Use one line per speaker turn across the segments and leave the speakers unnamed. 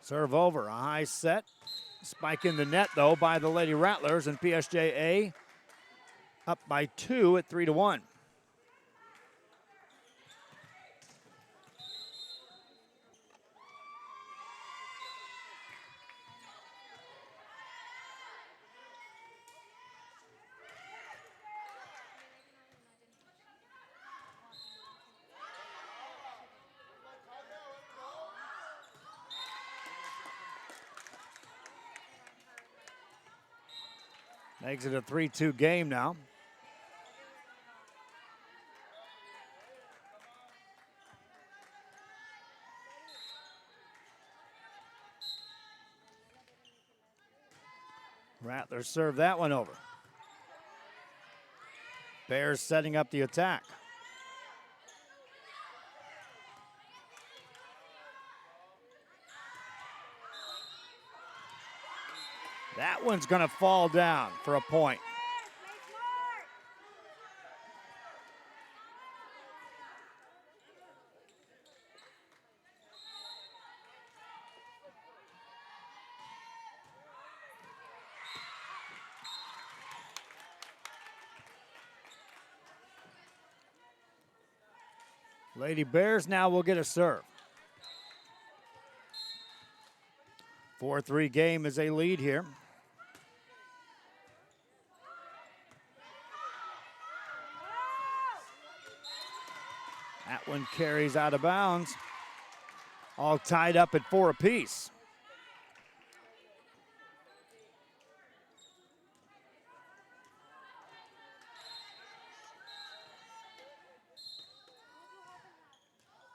Serve over, a high set. Spike in the net, though, by the Lady Rattlers, and PSJA up by 2 at 3-1. Makes it a 3-2 game now. Rattlers serve that one over. Bears setting up the attack. That one's going to fall down for a point. Lady Bears now will get a serve. 4-3 game is a lead here. That one carries out of bounds. All tied up at 4 apiece.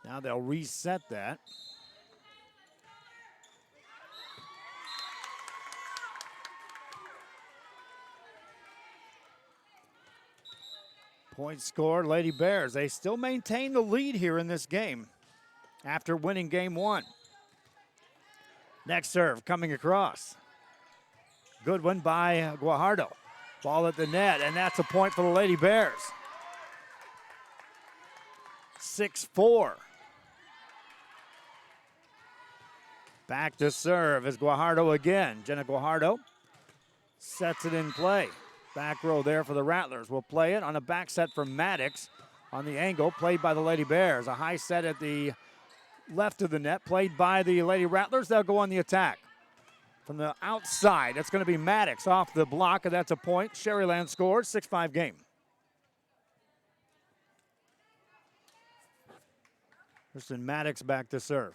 Now they'll reset that. Point scored, Lady Bears. They still maintain the lead here in this game after winning game 1. Next serve coming across. Good one by Guajardo. Ball at the net, and that's a point for the Lady Bears. 6-4. Back to serve is Guajardo again. Jenna Guajardo sets it in play. Back row there for the Rattlers. Will play it on a back set from Maddox on the angle, played by the Lady Bears. A high set at the left of the net, played by the Lady Rattlers. They'll go on the attack. From the outside, it's going to be Maddox off the block, and that's a point. Sharyland scores, 6-5 game. Kristen Maddox back to serve.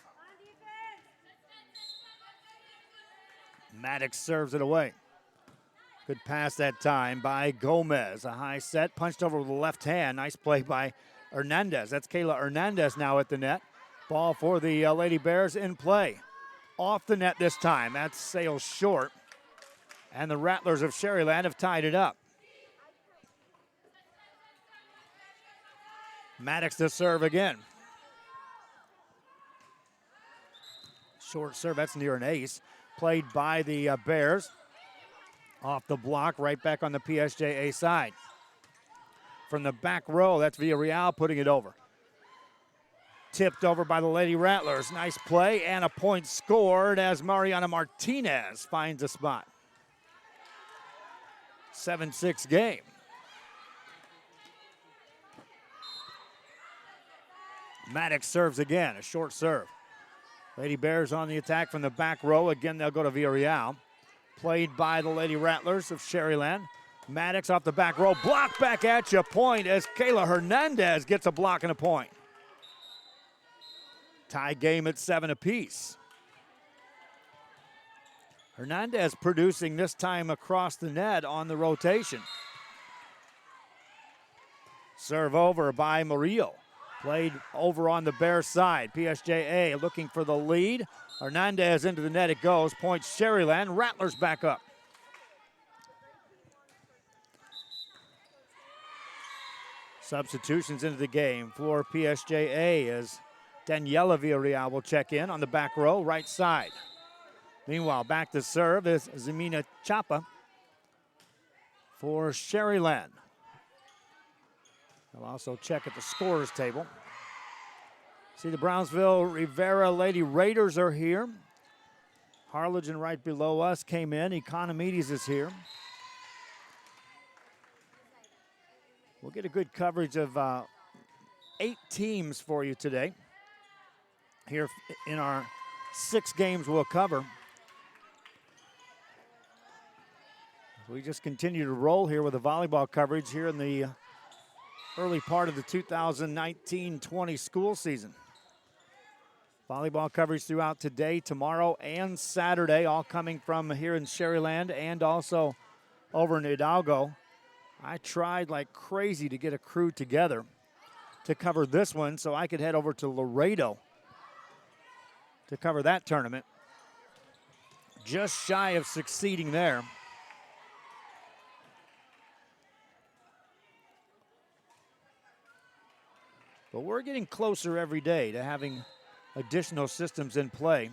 Maddox serves it away. Good pass that time by Gomez. A high set, punched over with the left hand. Nice play by Hernandez. That's Kayla Hernandez now at the net. Ball for the Lady Bears in play. Off the net this time. That sails short. And the Rattlers of Sharyland have tied it up. Maddox to serve again. Short serve, that's near an ace. Played by the Bears. Off the block, right back on the PSJA side. From the back row, that's Villarreal putting it over. Tipped over by the Lady Rattlers. Nice play and a point scored as Mariana Martinez finds a spot. 7-6 game. Maddox serves again, a short serve. Lady Bears on the attack from the back row. Again, they'll go to Villarreal. Played by the Lady Rattlers of Sharyland. Maddox off the back row. Block back at you. Point as Kayla Hernandez gets a block and a point. Tie game at 7 apiece. Hernandez producing this time across the net on the rotation. Serve over by Murillo. Played over on the Bears side. PSJA looking for the lead. Hernandez into the net it goes. Point Sharyland. Rattlers back up. Substitutions into the game for PSJA as Daniela Villarreal will check in on the back row, right side. Meanwhile, back to serve is Zemina Chapa for Sharyland. We'll also check at the scorers table. See, the Brownsville Rivera Lady Raiders are here. Harlingen right below us came in. Economides is here. We'll get a good coverage of 8 teams for you today. Here in our 6 games we'll cover. We just continue to roll here with the volleyball coverage here in the early part of the 2019-20 school season. Volleyball coverage throughout today, tomorrow, and Saturday, all coming from here in Sharyland and also over in Hidalgo. I tried like crazy to get a crew together to cover this one so I could head over to Laredo to cover that tournament. Just shy of succeeding there. But we're getting closer every day to having additional systems in play.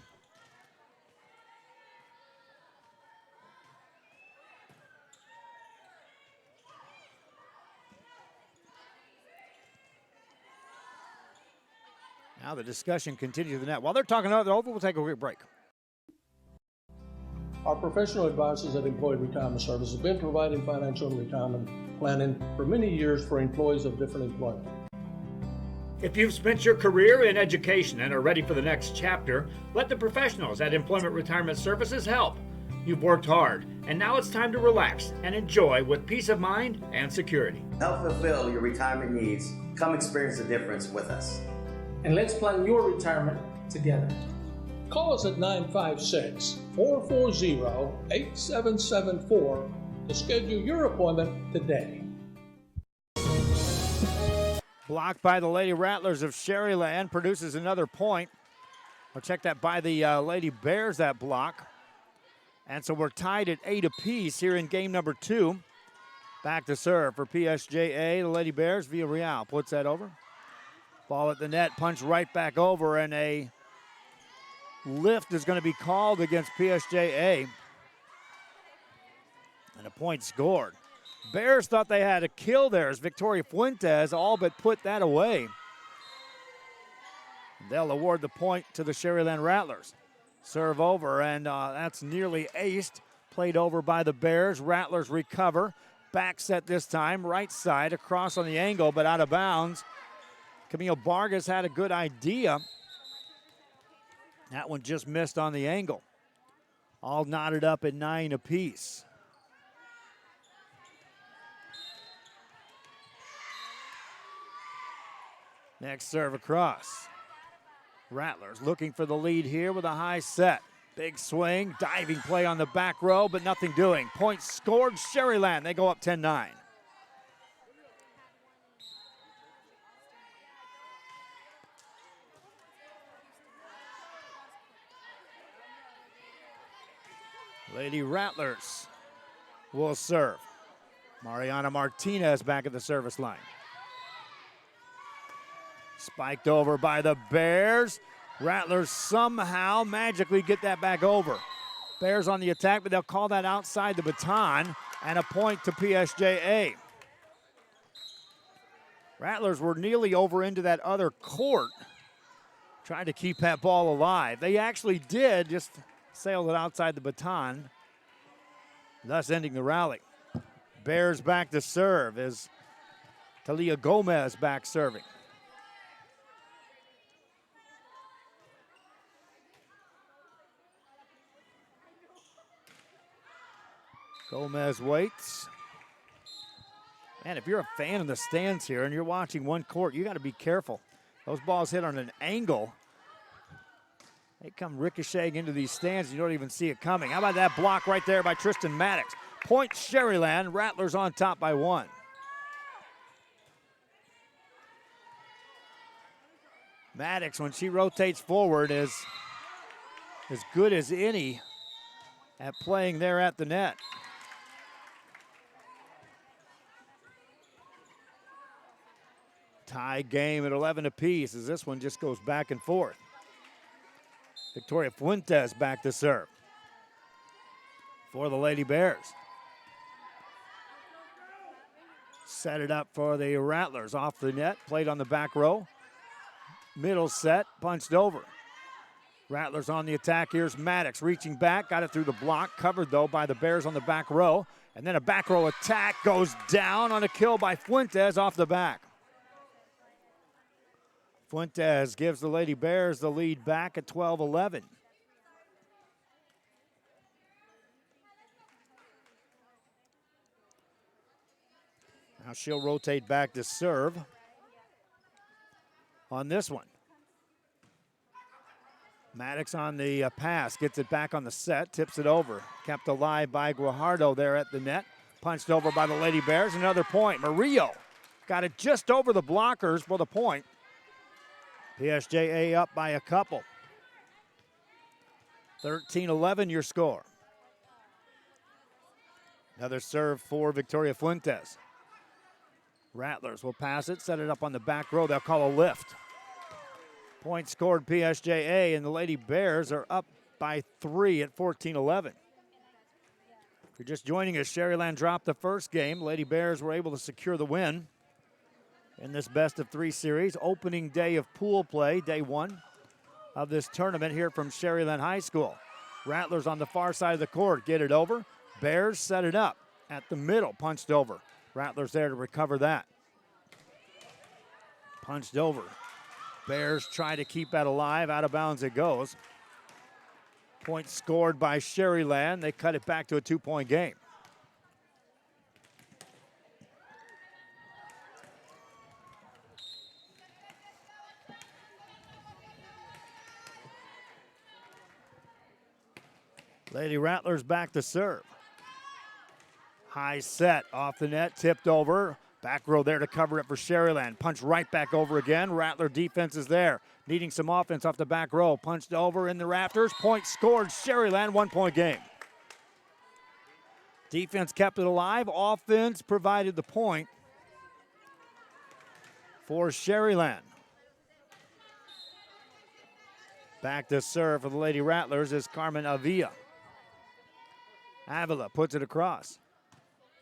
Now the discussion continues to the net. While they're talking about it over, we'll take a quick break.
Our professional advisors at Employee Retirement Services have been providing financial and retirement planning for many years for employees of different employment.
If you've spent your career in education and are ready for the next chapter, let the professionals at Employment Retirement Services help. You've worked hard, and now it's time to relax and enjoy with peace of mind and security.
Help fulfill your retirement needs. Come experience the difference with us.
And let's plan your retirement together.
Call us at 956-440-8774 to schedule your appointment today.
Blocked by the Lady Rattlers of Sharyland, produces another point. We'll check that by the Lady Bears, that block. And so we're tied at 8 apiece here in game number 2. Back to serve for PSJA. The Lady Bears, Villarreal puts that over. Ball at the net, punch right back over, and a lift is going to be called against PSJA. And a point scored. Bears thought they had a kill there as Victoria Fuentes all but put that away. They'll award the point to the Sharyland Rattlers. Serve over, and that's nearly aced. Played over by the Bears. Rattlers recover. Back set this time, right side, across on the angle, but out of bounds. Camille Vargas had a good idea. That one just missed on the angle. All knotted up at 9 apiece. Next serve across. Rattlers looking for the lead here with a high set. Big swing, diving play on the back row, but nothing doing. Point scored, Sharyland. They go up 10-9. Lady Rattlers will serve. Mariana Martinez back at the service line. Spiked over by the Bears. Rattlers somehow magically get that back over. Bears on the attack, but they'll call that outside the baton, and a point to PSJA. Rattlers were nearly over into that other court, trying to keep that ball alive. They actually did, just sailed it outside the baton, thus ending the rally. Bears back to serve as Talia Gomez back serving. Gomez waits. Man, if you're a fan in the stands here and you're watching one court, you got to be careful. Those balls hit on an angle. They come ricocheting into these stands. You don't even see it coming. How about that block right there by Tristan Maddox? Point Sharyland. Rattlers on top by 1. Maddox, when she rotates forward, is as good as any at playing there at the net. Tie game at 11 apiece as this one just goes back and forth. Victoria Fuentes back to serve for the Lady Bears. Set it up for the Rattlers off the net, played on the back row. Middle set, punched over. Rattlers on the attack. Here's Maddox reaching back. Got it through the block. Covered, though, by the Bears on the back row. And then a back row attack goes down on a kill by Fuentes off the back. Fuentes gives the Lady Bears the lead back at 12-11. Now she'll rotate back to serve on this one. Maddox on the pass, gets it back on the set, tips it over. Kept alive by Guajardo there at the net. Punched over by the Lady Bears, another point. Murillo got it just over the blockers for the point. PSJA up by a couple. 13-11 your score. Another serve for Victoria Fuentes. Rattlers will pass it, set it up on the back row. They'll call a lift. Point scored PSJA, and the Lady Bears are up by 3 at 14-11. If you're just joining us, Sharyland dropped the first game. Lady Bears were able to secure the win in this best-of-3 series. Opening day of pool play, day 1 of this tournament here from Sharyland High School. Rattlers on the far side of the court get it over. Bears set it up at the middle, punched over. Rattlers there to recover that. Punched over. Bears try to keep that alive. Out of bounds it goes. Point scored by Sharyland. They cut it back to a 2-point game. Lady Rattlers back to serve. High set off the net, tipped over. Back row there to cover it for Sharyland. Punch right back over again. Rattler defense is there. Needing some offense off the back row. Punched over in the rafters. Point scored. Sharyland, 1-point game. Defense kept it alive. Offense provided the point for Sharyland. Back to serve for the Lady Rattlers is Carmen Avila. Avila puts it across.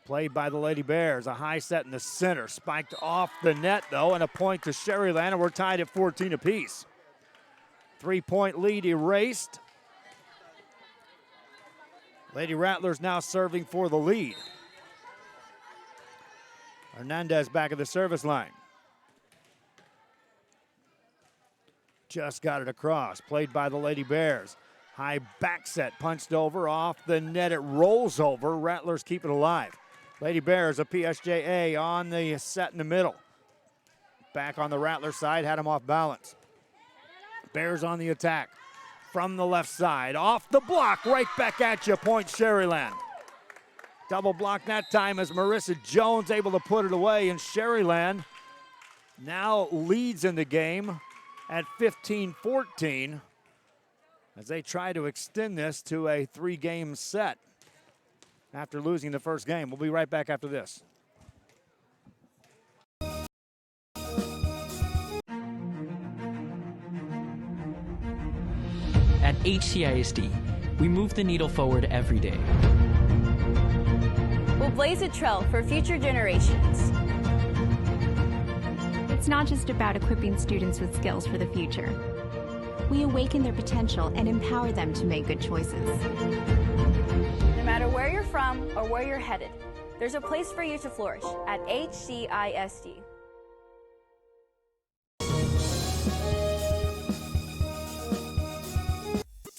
Played by the Lady Bears. A high set in the center. Spiked off the net, though, and a point to Sharyland, and we're tied at 14 apiece. 3-point lead erased. Lady Rattlers now serving for the lead. Hernandez back at the service line. Just got it across. Played by the Lady Bears. High back set, punched over, off the net. It rolls over. Rattlers keep it alive. Lady Bears, a PSJA on the set in the middle. Back on the Rattler side, had him off balance. Bears on the attack. From the left side, off the block, right back at you, point Sharyland. Double block that time as Marissa Jones able to put it away, and Sharyland now leads in the game at 15-14 as they try to extend this to a 3-game set after losing the first game. We'll be right back after this.
At HCISD, we move the needle forward every day.
We'll blaze a trail for future generations.
It's not just about equipping students with skills for the future. We awaken their potential and empower them to make good choices.
No matter where you're from or where you're headed, there's a place for you to flourish at HCISD.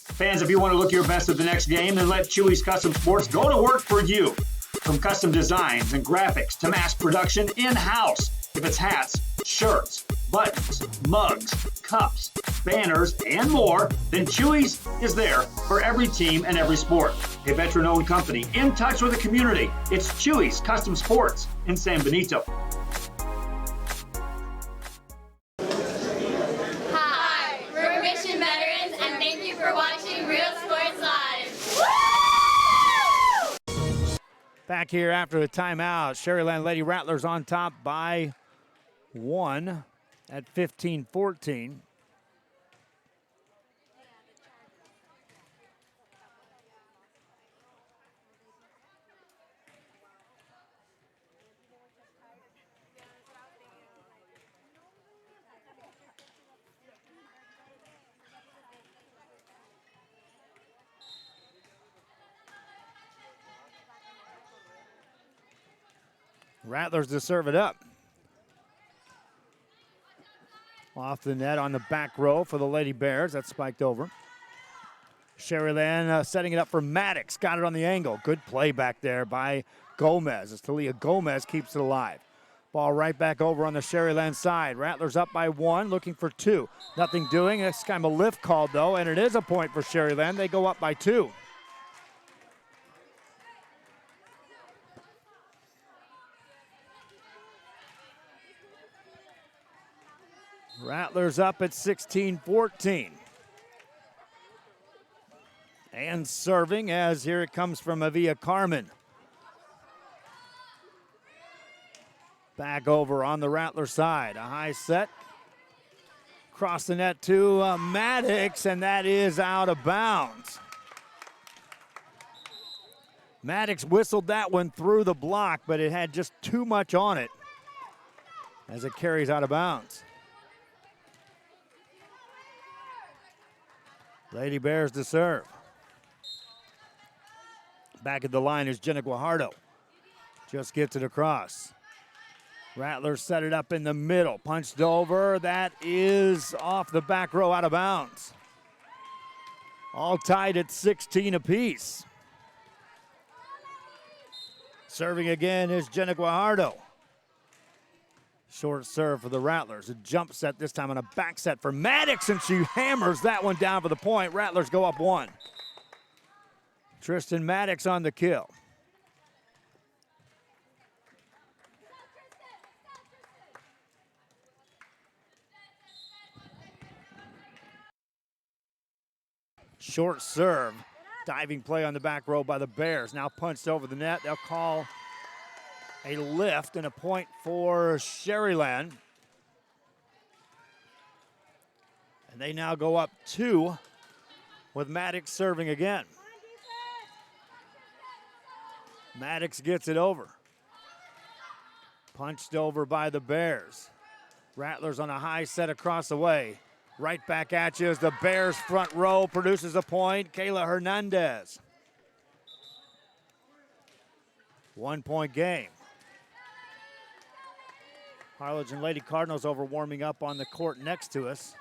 Fans, if you want to look your best at the next game, then let Chewy's Custom Sports go to work for you. From custom designs and graphics to mass production in-house. If it's hats, shirts, buttons, mugs, cups, banners, and more, then Chewy's is there for every team and every sport. A veteran-owned company in touch with the community. It's Chewy's Custom Sports in San Benito.
Hi, we're Mission Veterans, and thank you for watching Real Sports Live. Woo!
Back here after the timeout, Sharyland Lady Rattlers on top by 1 at 15-14. Rattlers to serve it up. Off the net on the back row for the Lady Bears. That's spiked over. Sharyland setting it up for Maddox. Got it on the angle. Good play back there by Gomez as Talia Gomez keeps it alive. Ball right back over on the Sharyland side. Rattlers up by 1, looking for 2. Nothing doing. This time a lift called, though, and it is a point for Sharyland. They go up by 2. Rattlers up at 16-14. And serving as here it comes from Avia Carmen. Back over on the Rattler side. A high set. Cross the net to Maddox, and that is out of bounds. Maddox whistled that one through the block, but it had just too much on it as it carries out of bounds. Lady Bears to serve. Back at the line is Jenna Guajardo. Just gets it across. Rattlers set it up in the middle. Punched over. That is off the back row, out of bounds. All tied at 16 apiece. Serving again is Jenna Guajardo. Short serve for the Rattlers. A jump set this time on a back set for Maddox, and she hammers that one down for the point. Rattlers go up 1. Tristan Maddox on the kill. Short serve. Diving play on the back row by the Bears. Now punched over the net. They'll call a lift and a point for Sharyland. And they now go up 2 with Maddox serving again. Maddox gets it over. Punched over by the Bears. Rattlers on a high set across the way. Right back at you as the Bears front row produces a point. Kayla Hernandez. 1 point game. Harlingen Lady Cardinals over warming up on the court next to us.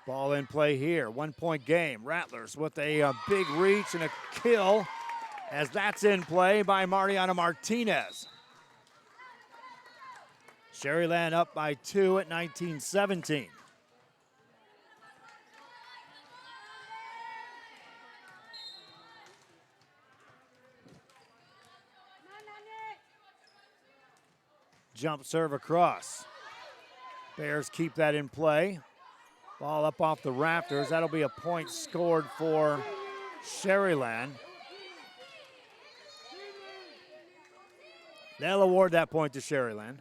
Ball in play here. 1 point game. Rattlers with a big reach and a kill as that's in play by Mariana Martinez. Sharyland up by 2 at 19-17. Jump serve across. Bears keep that in play. Ball up off the rafters. That'll be a point scored for Sharyland. They'll award that point to Sharyland.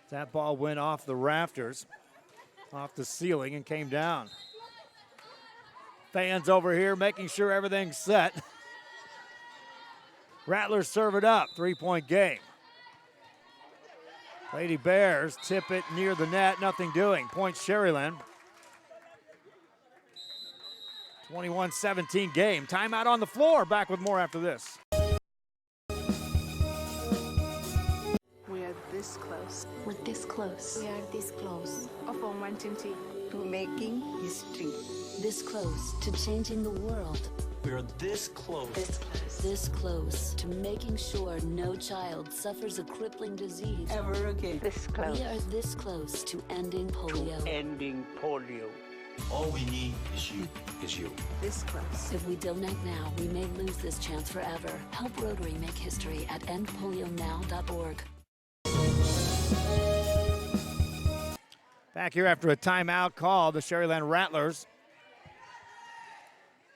That ball went off the rafters, off the ceiling, and came down. Fans over here making sure everything's set. Rattlers serve it up. 3 point game. Lady Bears tip it near the net. Nothing doing. Point Sharyland. 21-17 game. Timeout on the floor. Back with more after this.
We are this close.
We're this close.
We are this close. Of wanting
to making history.
This close to changing the world.
We're this close.
This close to making sure no child suffers a crippling disease
ever again.
This close. We are this close to ending polio.
Ending polio.
All we need is you.
This close.
If we donate now, we may lose this chance forever. Help Rotary make history at endpolionow.org.
Back here after a timeout call, the Sharyland Rattlers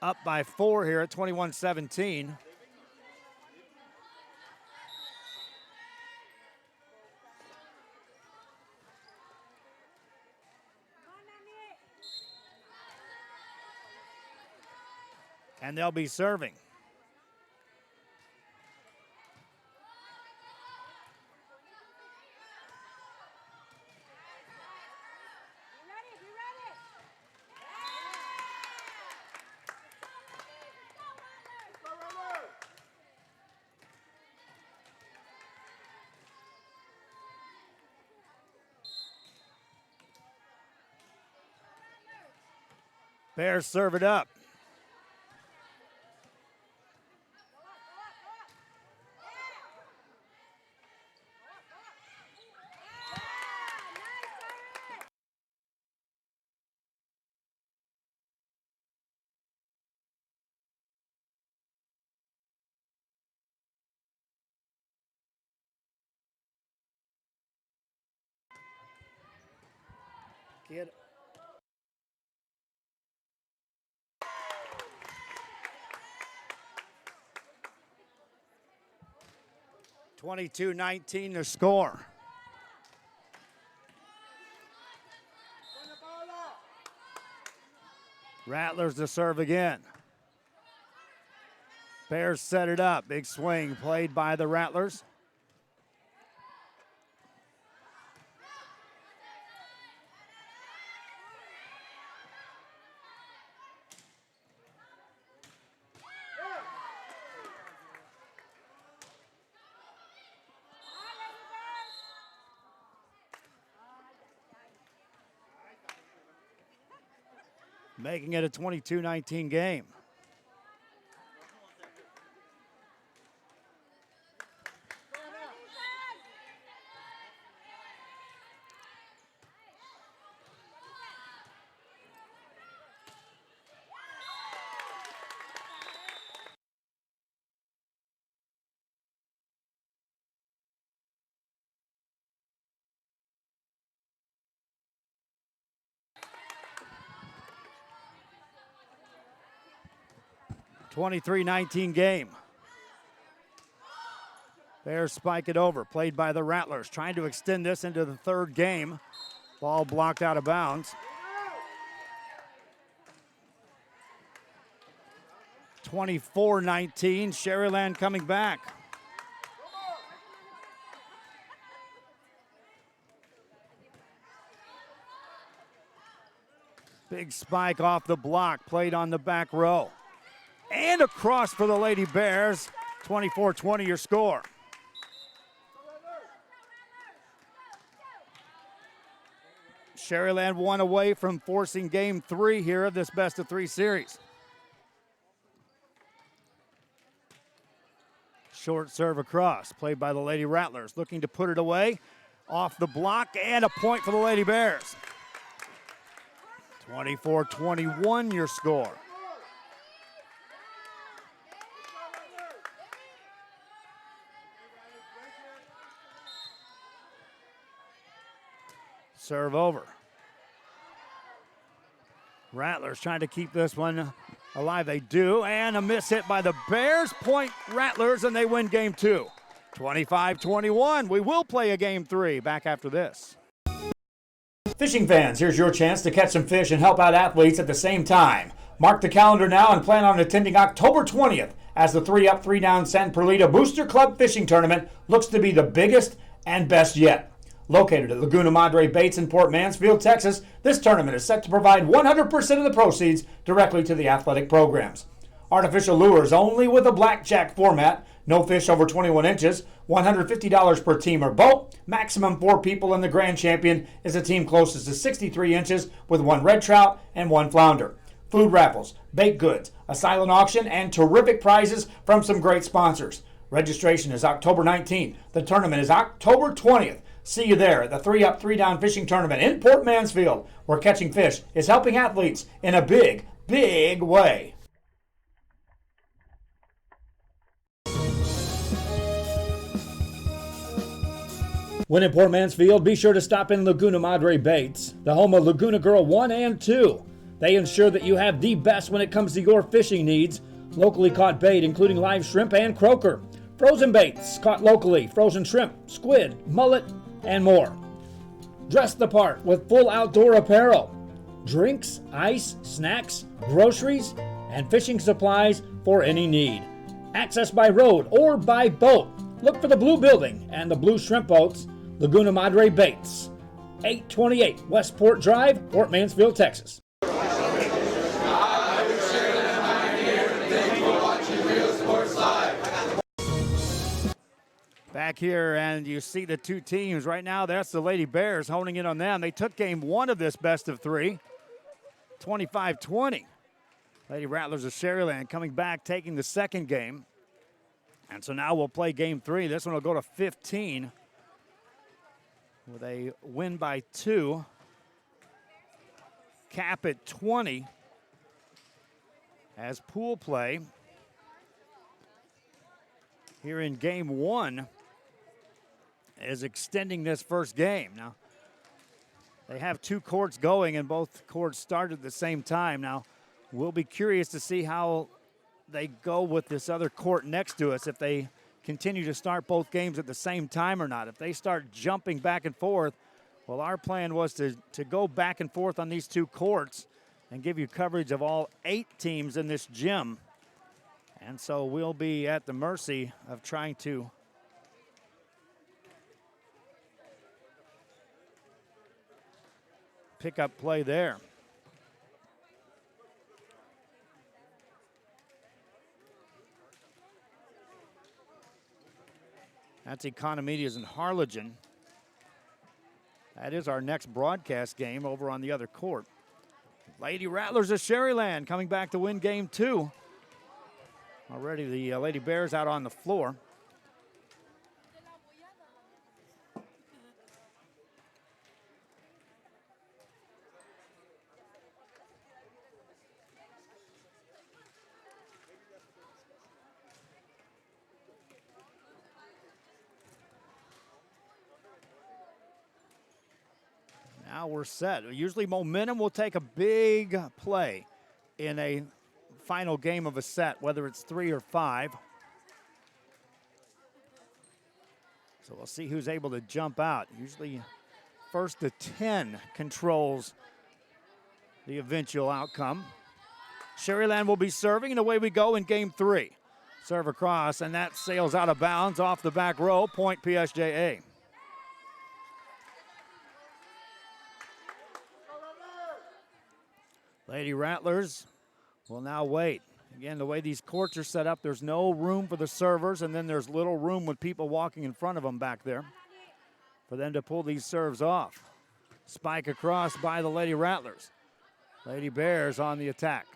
up by 4 here at 21-17. And they'll be serving. Bears serve it up. Get it. 22-19 the score. Rattlers to serve again. Bears set it up. Big swing played by the Rattlers. Making it a 22-19 game. (23-19) game. Bears spike it over, played by the Rattlers, trying to extend this into the third game. Ball blocked out of bounds. 24-19, Sharyland coming back. Big spike off the block, played on the back row. And across for the Lady Bears. 24-20 your score. Sharyland one away from forcing game 3 here of this best-of-3 series. Short serve across, played by the Lady Rattlers, looking to put it away. Off the block, and a point for the Lady Bears. 24-21 your score. Serve over. Rattlers trying to keep this one alive. They do, and a miss hit by the Bears. Point Rattlers, and they win game 2. 25-21. We will play a game 3 back after this.
Fishing fans, here's your chance to catch some fish and help out athletes at the same time. Mark the calendar now and plan on attending October 20th as the 3-Up, 3-Down San Perlita Booster Club Fishing Tournament looks to be the biggest and best yet. Located at Laguna Madre Baits in Port Mansfield, Texas, this tournament is set to provide 100% of the proceeds directly to the athletic programs. Artificial lures only with a blackjack format, no fish over 21 inches, $150 per team or boat, maximum 4 people, and the grand champion is a team closest to 63 inches with 1 red trout and 1 flounder. Food raffles, baked goods, a silent auction, and terrific prizes from some great sponsors. Registration is October 19th. The tournament is October 20th. See you there at the 3-Up, 3-Down Fishing Tournament in Port Mansfield, where catching fish is helping athletes in a big, big way. When in Port Mansfield, be sure to stop in Laguna Madre Baits, the home of Laguna Girl 1 and 2. They ensure that you have the best when it comes to your fishing needs. Locally caught bait, including live shrimp and croaker. Frozen baits caught locally, frozen shrimp, squid, mullet, and more. Dress the part with full outdoor apparel. Drinks, ice, snacks, groceries, and fishing supplies for any need. Access by road or by boat. Look for the blue building and the blue shrimp boats. Laguna Madre Baits, 828 Westport Drive, Port Mansfield, Texas.
Back here, and you see the two teams right now. That's the Lady Bears honing in on them. They took game 1 of this best of 3. 25-20. Lady Rattlers of Sharyland coming back, taking the second game. And so now we'll play game 3. This one will go to 15 with a win by 2. Cap at 20 as pool play here in game 1 is extending this first game. Now, they have 2 courts going, and both courts started at the same time. Now, we'll be curious to see how they go with this other court next to us, if they continue to start both games at the same time or not. If they start jumping back and forth, well, our plan was to go back and forth on these 2 courts and give you coverage of all 8 teams in this gym. And so we'll be at the mercy of trying to pick up play there. That's Economedias in Harlingen. That is our next broadcast game over on the other court. Lady Rattlers of Sharyland coming back to win game 2. Already the Lady Bears out on the floor. Now we're set. Usually momentum will take a big play in a final game of a set, whether it's 3 or 5. So we'll see who's able to jump out. Usually first to 10 controls the eventual outcome. Sharyland will be serving, and away we go in game 3. Serve across, and that sails out of bounds off the back row. Point PSJA. Lady Rattlers will now wait. Again, the way these courts are set up, there's no room for the servers, and then there's little room with people walking in front of them back there for them to pull these serves off. Spike across by the Lady Rattlers. Lady Bears on the attack.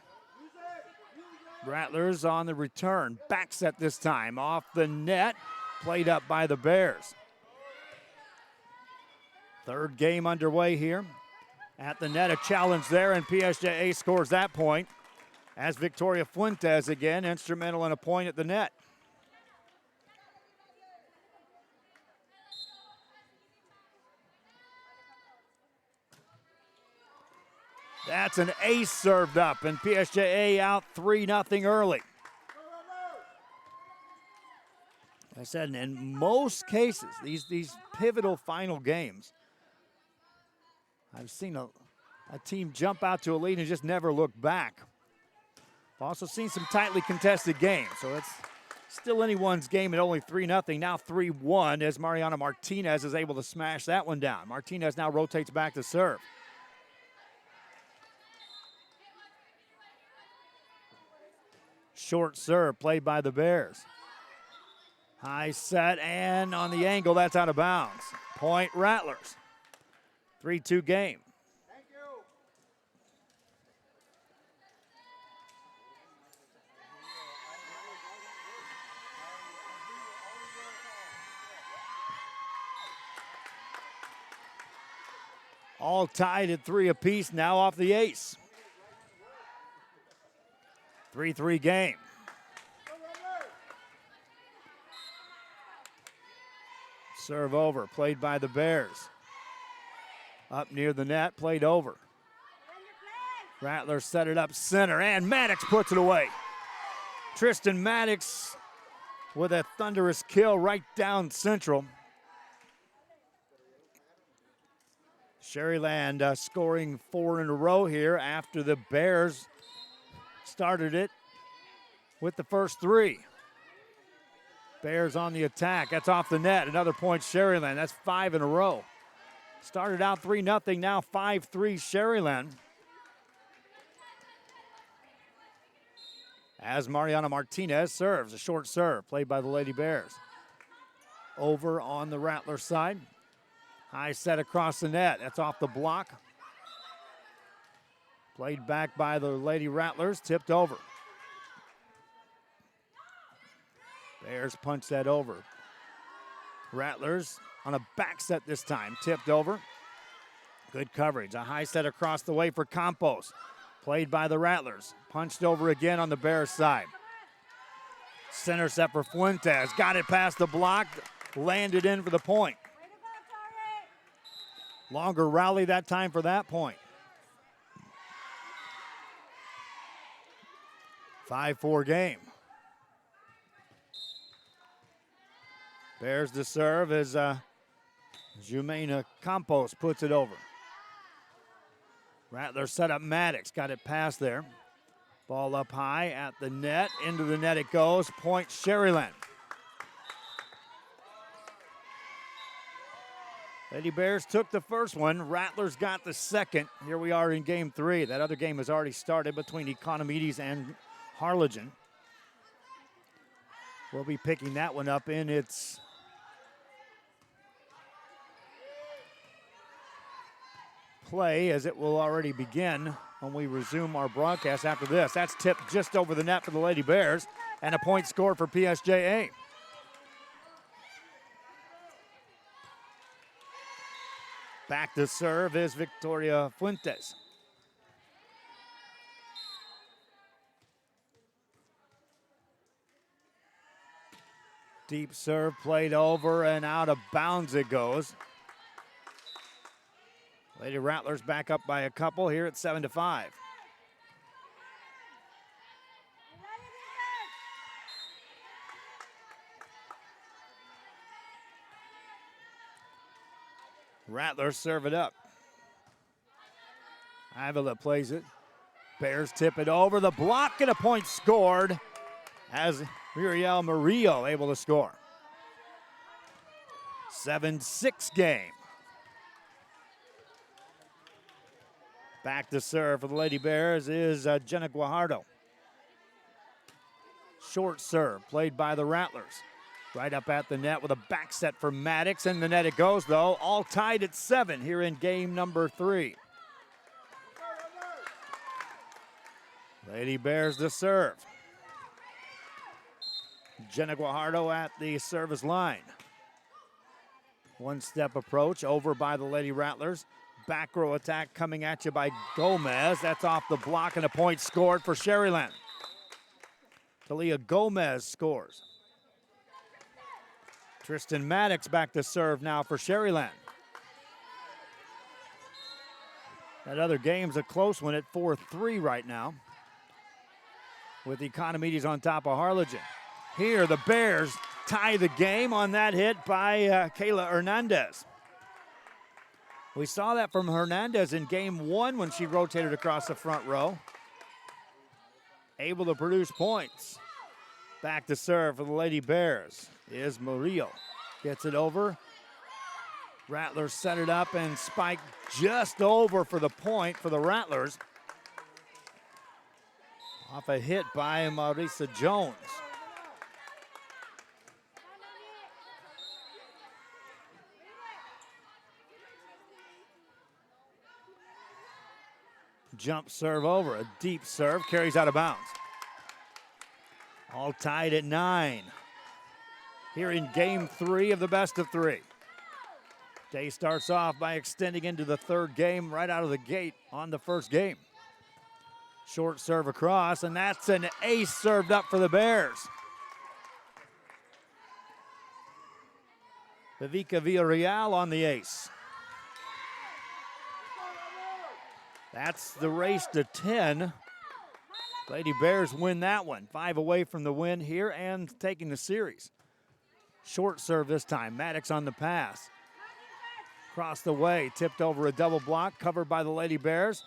Rattlers on the return. Back set this time. Off the net. Played up by the Bears. Third game underway here. At the net, a challenge there, and PSJA scores that point as Victoria Fuentes again instrumental in a point at the net. That's an ace served up, and PSJA out 3-0 early. I said, in most cases, these pivotal final games, I've seen a team jump out to a lead and just never look back. I've also seen some tightly contested games, so it's still anyone's game at only 3-0. Now 3-1 as Mariana Martinez is able to smash that one down. Martinez now rotates back to serve. Short serve played by the Bears. High set, and on the angle, that's out of bounds. Point Rattlers. 3-2 game. Thank you. All tied at 3 apiece now off the ace. 3-3 game. Serve over, played by the Bears. Up near the net, played over. Rattlers set it up center, and Maddox puts it away. Tristan Maddox with a thunderous kill right down central. Sharyland scoring 4 in a row here after the Bears started it with the first 3. Bears on the attack. That's off the net. Another point, Sharyland. That's 5 in a row. Started out 3-0, now 5-3 Sharyland. As Mariana Martinez serves, a short serve played by the Lady Bears. Over on the Rattler side. High set across the net. That's off the block. Played back by the Lady Rattlers, tipped over. Bears punch that over. Rattlers on a back set this time, tipped over. Good coverage, a high set across the way for Campos. Played by the Rattlers, punched over again on the Bears side. Center set for Fuentes, got it past the block, landed in for the point. Longer rally that time for that point. 5-4 game. Bears to serve as Jumena Campos puts it over. Rattlers set up Maddox, got it past there. Ball up high at the net, into the net it goes, point Sharyland. Lady Bears took the first one, Rattlers got the second. Here we are in game 3. That other game has already started between Economides and Harlingen. We'll be picking that one up in its play as it will already begin when we resume our broadcast after this. That's tipped just over the net for the Lady Bears and a point scored for PSJA. Back to serve is Victoria Fuentes. Deep serve played over and out of bounds it goes. Lady Rattlers back up by a couple here at 7-5. Rattlers serve it up. Avila plays it. Bears tip it over. The block and a point scored as Muriel Murillo able to score. 7-6 game. Back to serve for the Lady Bears is Jenna Guajardo. Short serve played by the Rattlers. Right up at the net with a back set for Maddox. In the net it goes, though. All tied at 7 here in game number 3. Lady Bears to serve. Jenna Guajardo at the service line. One-step approach over by the Lady Rattlers. Back row attack coming at you by Gomez. That's off the block and a point scored for Sharyland. Talia Gomez scores. Tristan Maddox back to serve now for Sharyland. That other game's a close one at 4-3 right now, with Economides on top of Harlingen. Here the Bears tie the game on that hit by Kayla Hernandez. We saw that from Hernandez in game 1 when she rotated across the front row. Able to produce points. Back to serve for the Lady Bears is Murillo. Gets it over. Rattlers set it up and spike just over for the point for the Rattlers. Off a hit by Marisa Jones. Jump serve over, a deep serve, carries out of bounds. All tied at 9. Here in game 3 of the best of 3. Day starts off by extending into the third game right out of the gate on the first game. Short serve across, and that's an ace served up for the Bears. Vivica Villarreal on the ace. That's the race to 10. Lady Bears win that one. 5 away from the win here and taking the series. Short serve this time. Maddox on the pass. Across the way, tipped over a double block, covered by the Lady Bears.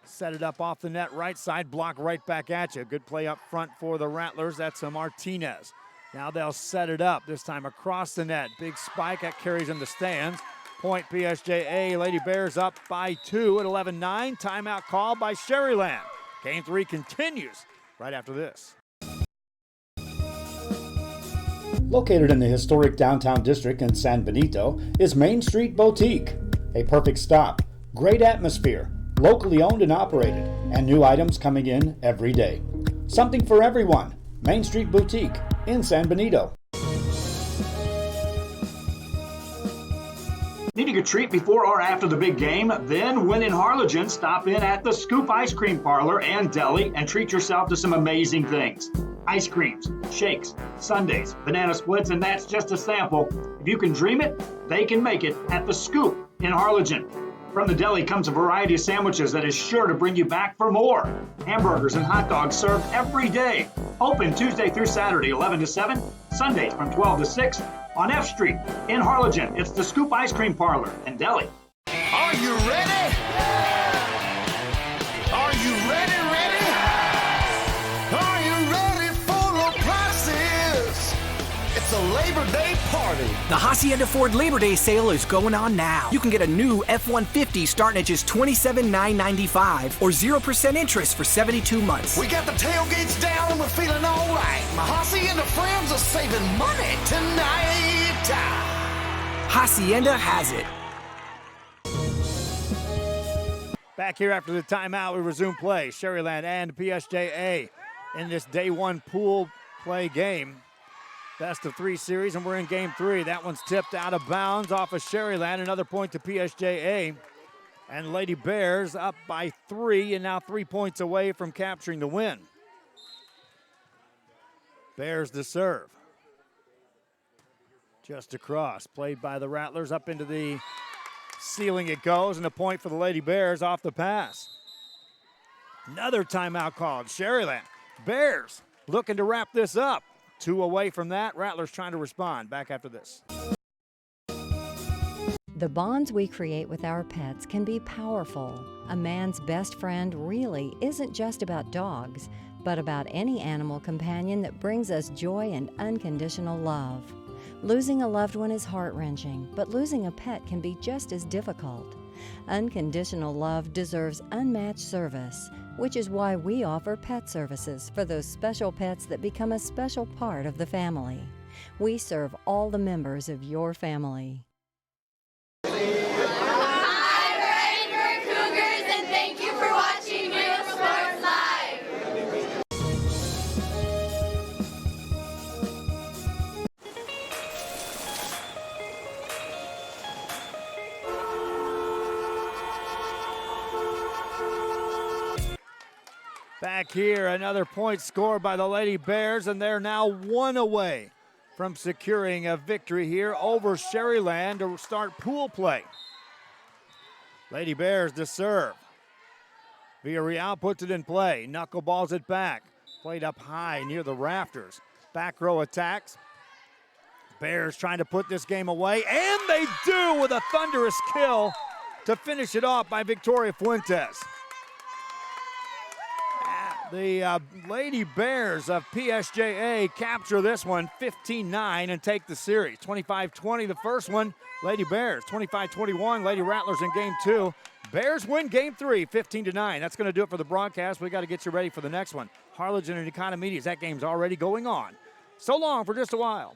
Set it up off the net right side, block right back at you. Good play up front for the Rattlers. That's a Martinez. Now they'll set it up, this time across the net. Big spike, that carries in the stands. Point PSJA, Lady Bears up by 2 at 11-9. Timeout call by Sharyland. Game 3 continues right after this.
Located in the historic downtown district in San Benito is Main Street Boutique. A perfect stop, great atmosphere, locally owned and operated. and new items coming in every day. Something for everyone. Main Street Boutique in San Benito.
Needing a treat before or after the big game? Then, when in Harlingen, stop in at the Scoop Ice Cream Parlor and Deli and treat yourself to some amazing things. Ice creams, shakes, sundaes, banana splits, and that's just a sample. If you can dream it, they can make it at the Scoop in Harlingen. From the deli comes a variety of sandwiches that is sure to bring you back for more. Hamburgers and hot dogs served every day. Open Tuesday through Saturday, 11 to 7, Sundays from 12 to 6 on F Street in Harlingen. It's the Scoop Ice Cream Parlor and Deli.
Are you ready? Are you ready? Are you ready for the prices? It's a Labor Day party.
The Hacienda Ford Labor Day sale is going on now. You can get a new F-150 starting at just $27,995 or 0% interest for 72 months.
We got the tailgates down and we're feeling all right. My Hacienda friends are saving money tonight.
Hacienda has it.
Back here after the timeout, we resume play. Sharyland and PSJA in this day one pool play game. Best of 3 series, and we're in game 3. That one's tipped out of bounds off of Sharyland. Another point to PSJA. And Lady Bears up by 3 and now 3 points away from capturing the win. Bears to serve. Just across, played by the Rattlers up into the ceiling it goes, and a point for the Lady Bears off the pass. Another timeout called. Sharyland. Bears looking to wrap this up. 2 away from that. Rattlers trying to respond. Back after this.
The bonds we create with our pets can be powerful. A man's best friend really isn't just about dogs, but about any animal companion that brings us joy and unconditional love. Losing a loved one is heart-wrenching, but losing a pet can be just as difficult. Unconditional love deserves unmatched service, which is why we offer pet services for those special pets that become a special part of the family. We serve all the members of your family.
Hi, we're Cougars, and thank you for watching Real Sports Live.
Back here, another point scored by the Lady Bears, and they're now 1 away from securing a victory here over Sharyland to start pool play. Lady Bears to serve. Villarreal puts it in play. Knuckleballs it back. Played up high near the rafters. Back row attacks. Bears trying to put this game away, and they do with a thunderous kill to finish it off by Victoria Fuentes. The Lady Bears of PSJA capture this one 15-9 and take the series. 25-20 the first one. Lady Bears 25-21. Lady Rattlers in game 2. Bears win game 3 15-9. That's going to do it for the broadcast. We got to get you ready for the next one. Harlingen and Economedias. That game's already going on. So long for just a while.